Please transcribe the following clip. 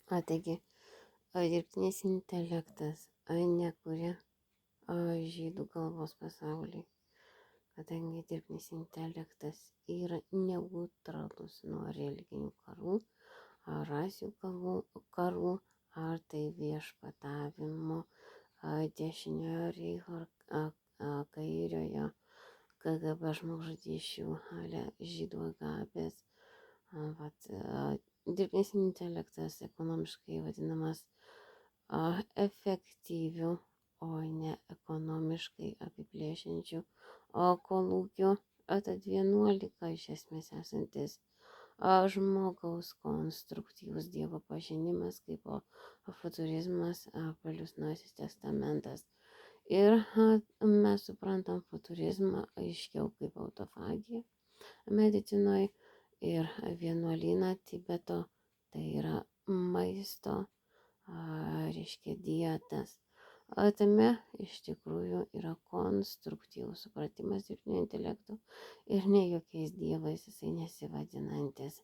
Taigi, dirbtinis intelektas nekuria žydų kalbos pasaulį, kadangi dirbtinis intelektas yra neutralus nuo religinių karų, rasių karų, ar tai viešpatavimo dešiniojo reicho kairiojo KGB žmogžudysčių, žydų agapės. Dirbtinis intelektas ekonomiškai vadinamas efektyviu, o ne ekonomiškai apiplėšiančiu kolūkiu. Tad 11 iš esmės esantis žmogaus konstruktyvus dievo pažinimas kaip futurizmas plius Naujasis testamentas. Ir mes suprantam futurizmą aiškiau kaip autofagiją medicinoje ir vienuolyną Tibeto, tai yra maisto, reiškia dietas. Tame iš tikrųjų yra konstruktyvus supratimas dirbtinio intelekto ir ne jokiais dievais jisai nesivadinantis.